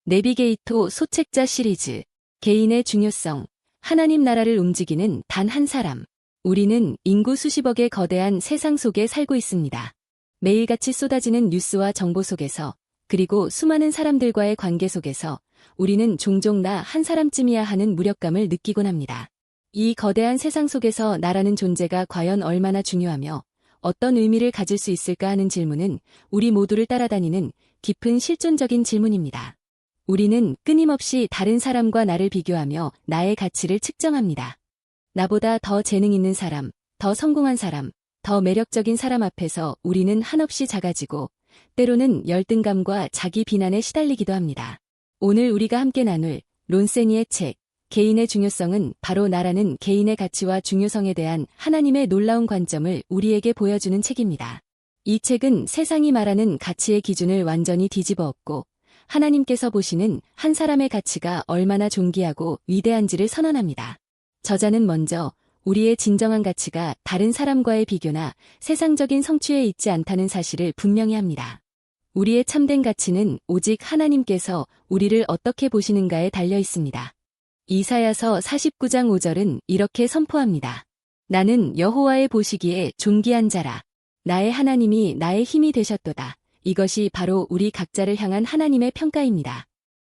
내비게이토 소책자 시리즈. 개인의 중요성. 하나님 나라를 움직이는 단 한 사람. 우리는 인구 수십억의 거대한 세상 속에 살고 있습니다. 매일같이 쏟아지는 뉴스와 정보 속에서, 그리고 수많은 사람들과의 관계 속에서 우리는 종종 나 한 사람쯤이야 하는 무력감을 느끼곤 합니다. 이 거대한 세상 속에서 나라는 존재가 과연 얼마나 중요하며 어떤 의미를 가질 수 있을까 하는 질문은 우리 모두를 따라다니는 깊은 실존적인 질문입니다. 우리는 끊임없이 다른 사람과 나를 비교하며 나의 가치를 측정합니다. 나보다 더 재능 있는 사람, 더 성공한 사람, 더 매력적인 사람 앞에서 우리는 한없이 작아지고 때로는 열등감과 자기 비난에 시달리기도 합니다. 오늘 우리가 함께 나눌 론세니의 책, 개인의 중요성은 바로 나라는 개인의 가치와 중요성에 대한 하나님의 놀라운 관점을 우리에게 보여주는 책입니다. 이 책은 세상이 말하는 가치의 기준을 완전히 뒤집어 엎고 하나님께서 보시는 한 사람의 가치가 얼마나 존귀하고 위대한지를 선언합니다. 저자는 먼저 우리의 진정한 가치가 다른 사람과의 비교나 세상적인 성취에 있지 않다는 사실을 분명히 합니다. 우리의 참된 가치는 오직 하나님께서 우리를 어떻게 보시는가에 달려 있습니다. 이사야서 49장 5절은 이렇게 선포합니다. 나는 여호와의 보시기에 존귀한 자라. 나의 하나님이 나의 힘이 되셨도다. 이것이 바로 우리 각자를 향한 하나님의 평가입니다.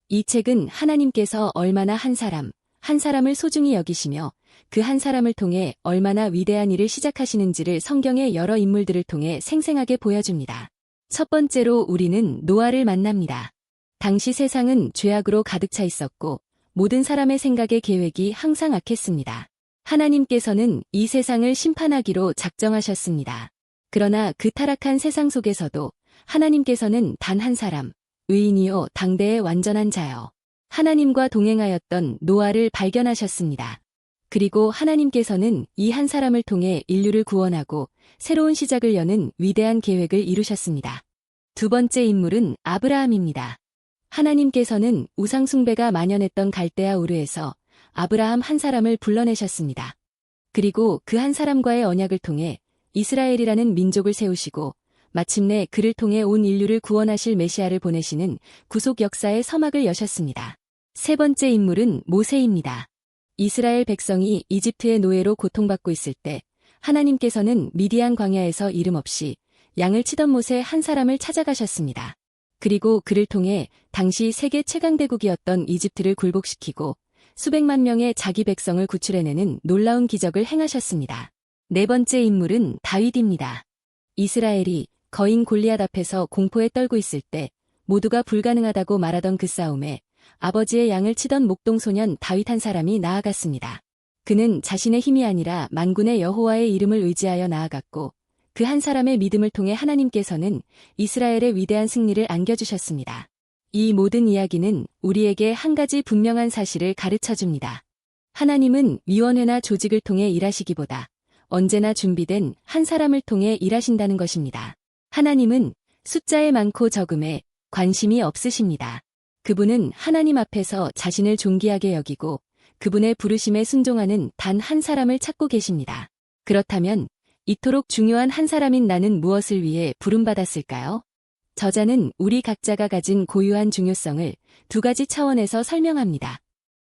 이 책은 하나님께서 얼마나 한 사람을 소중히 여기시며 그 한 사람을 통해 얼마나 위대한 일을 시작하시는지를 성경의 여러 인물들을 통해 생생하게 보여줍니다. 첫 번째로 우리는 노아를 만납니다. 당시 세상은 죄악으로 가득 차 있었고 모든 사람의 생각의 계획이 항상 악했습니다. 하나님께서는 이 세상을 심판하기로 작정하셨습니다. 그러나 그 타락한 세상 속에서도 하나님께서는 단 한 사람, 의인이요 당대의 완전한 자여, 하나님과 동행하였던 노아를 발견하셨습니다. 그리고 하나님께서는 이 한 사람을 통해 인류를 구원하고 새로운 시작을 여는 위대한 계획을 이루셨습니다. 두 번째 인물은 아브라함입니다. 하나님께서는 우상숭배가 만연했던 갈대아 우르에서 아브라함 한 사람을 불러내셨습니다. 그리고 그 한 사람과의 언약을 통해 이스라엘이라는 민족을 세우시고 마침내 그를 통해 온 인류를 구원하실 메시아를 보내시는 구속 역사의 서막을 여셨습니다. 세 번째 인물은 모세입니다. 이스라엘 백성이 이집트의 노예로 고통받고 있을 때 하나님께서는 미디안 광야에서 이름 없이 양을 치던 모세 한 사람을 찾아가셨습니다. 그리고 그를 통해 당시 세계 최강대국이었던 이집트를 굴복시키고 수백만 명의 자기 백성을 구출해내는 놀라운 기적을 행하셨습니다. 네 번째 인물은 다윗입니다. 이스라엘이 거인 골리앗 앞에서 공포에 떨고 있을 때 모두가 불가능하다고 말하던 그 싸움에 아버지의 양을 치던 목동소년 다윗 한 사람이 나아갔습니다. 그는 자신의 힘이 아니라 만군의 여호와의 이름을 의지하여 나아갔고 그 한 사람의 믿음을 통해 하나님께서는 이스라엘의 위대한 승리를 안겨주셨습니다. 이 모든 이야기는 우리에게 한 가지 분명한 사실을 가르쳐줍니다. 하나님은 위원회나 조직을 통해 일하시기보다 언제나 준비된 한 사람을 통해 일하신다는 것입니다. 하나님은 숫자의 많고 적음에 관심이 없으십니다. 그분은 하나님 앞에서 자신을 존귀하게 여기고 그분의 부르심에 순종하는 단 한 사람을 찾고 계십니다. 그렇다면 이토록 중요한 한 사람인 나는 무엇을 위해 부름받았을까요? 저자는 우리 각자가 가진 고유한 중요성을 두 가지 차원에서 설명합니다.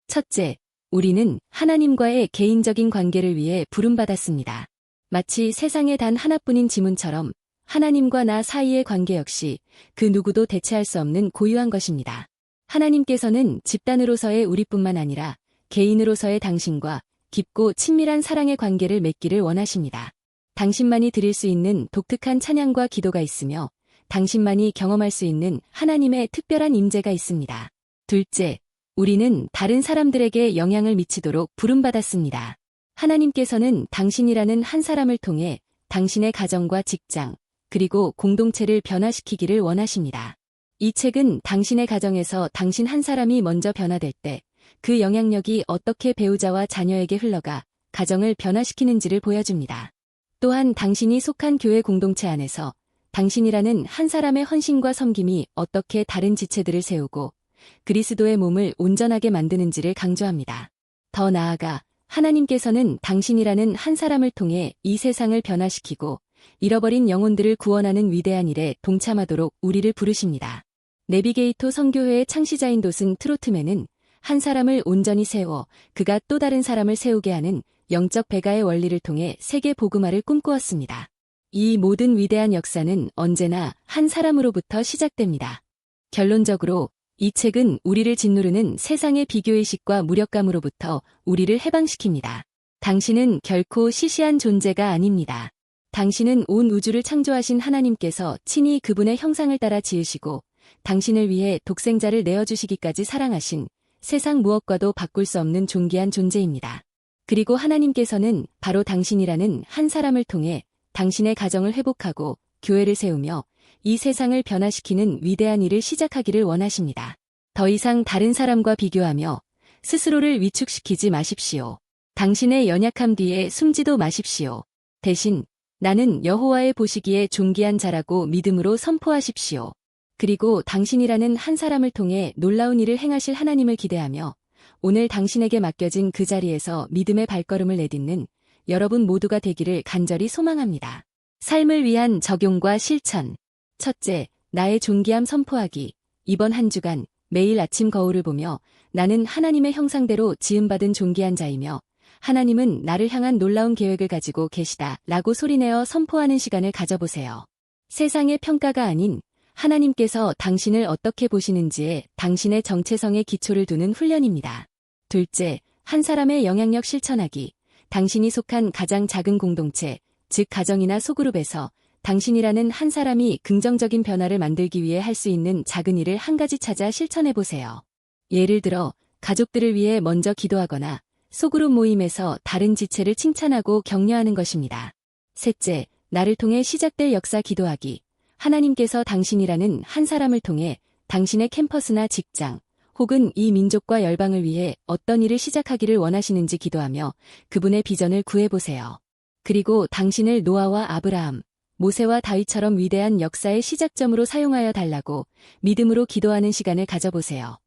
첫째, 우리는 하나님과의 개인적인 관계를 위해 부름받았습니다. 마치 세상에 단 하나뿐인 지문처럼 하나님과 나 사이의 관계 역시 그 누구도 대체할 수 없는 고유한 것입니다. 하나님께서는 집단으로서의 우리뿐만 아니라 개인으로서의 당신과 깊고 친밀한 사랑의 관계를 맺기를 원하십니다. 당신만이 드릴 수 있는 독특한 찬양과 기도가 있으며 당신만이 경험할 수 있는 하나님의 특별한 임재가 있습니다. 둘째, 우리는 다른 사람들에게 영향을 미치도록 부름받았습니다. 하나님께서는 당신이라는 한 사람을 통해 당신의 가정과 직장, 그리고 공동체를 변화시키기를 원하십니다. 이 책은 당신의 가정에서 당신 한 사람이 먼저 변화될 때 그 영향력이 어떻게 배우자와 자녀에게 흘러가 가정을 변화시키는지를 보여줍니다. 또한 당신이 속한 교회 공동체 안에서 당신이라는 한 사람의 헌신과 섬김이 어떻게 다른 지체들을 세우고 그리스도의 몸을 온전하게 만드는지를 강조합니다. 더 나아가 하나님께서는 당신이라는 한 사람을 통해 이 세상을 변화시키고 잃어버린 영혼들을 구원하는 위대한 일에 동참하도록 우리를 부르십니다. 내비게이토 선교회의 창시자인 도슨 트로트맨은 한 사람을 온전히 세워 그가 또 다른 사람을 세우게 하는 영적 배가의 원리를 통해 세계 복음화를 꿈꾸었습니다. 이 모든 위대한 역사는 언제나 한 사람으로부터 시작됩니다. 결론적으로 이 책은 우리를 짓누르는 세상의 비교의식과 무력감으로부터 우리를 해방시킵니다. 당신은 결코 시시한 존재가 아닙니다. 당신은 온 우주를 창조하신 하나님께서 친히 그분의 형상을 따라 지으시고 당신을 위해 독생자를 내어주시기까지 사랑하신 세상 무엇과도 바꿀 수 없는 존귀한 존재입니다. 그리고 하나님께서는 바로 당신이라는 한 사람을 통해 당신의 가정을 회복하고 교회를 세우며 이 세상을 변화시키는 위대한 일을 시작하기를 원하십니다. 더 이상 다른 사람과 비교하며 스스로를 위축시키지 마십시오. 당신의 연약함 뒤에 숨지도 마십시오. 대신 나는 여호와의 보시기에 존귀한 자라고 믿음으로 선포하십시오. 그리고 당신이라는 한 사람을 통해 놀라운 일을 행하실 하나님을 기대하며 오늘 당신에게 맡겨진 그 자리에서 믿음의 발걸음을 내딛는 여러분 모두가 되기를 간절히 소망합니다. 삶을 위한 적용과 실천. 첫째, 나의 존귀함 선포하기. 이번 한 주간 매일 아침 거울을 보며 나는 하나님의 형상대로 지음받은 존귀한 자이며 하나님은 나를 향한 놀라운 계획을 가지고 계시다 라고 소리내어 선포하는 시간을 가져보세요. 세상의 평가가 아닌 하나님께서 당신을 어떻게 보시는지에 당신의 정체성의 기초를 두는 훈련입니다. 둘째, 한 사람의 영향력 실천하기. 당신이 속한 가장 작은 공동체, 즉 가정이나 소그룹에서 당신이라는 한 사람이 긍정적인 변화를 만들기 위해 할 수 있는 작은 일을 한 가지 찾아 실천해보세요. 예를 들어 가족들을 위해 먼저 기도하거나 소그룹 모임에서 다른 지체를 칭찬하고 격려하는 것입니다. 셋째, 나를 통해 시작될 역사 기도하기. 하나님께서 당신이라는 한 사람을 통해 당신의 캠퍼스나 직장 혹은 이 민족과 열방을 위해 어떤 일을 시작하기를 원하시는지 기도하며 그분의 비전을 구해보세요. 그리고 당신을 노아와 아브라함, 모세와 다윗처럼 위대한 역사의 시작점으로 사용하여 달라고 믿음으로 기도하는 시간을 가져보세요.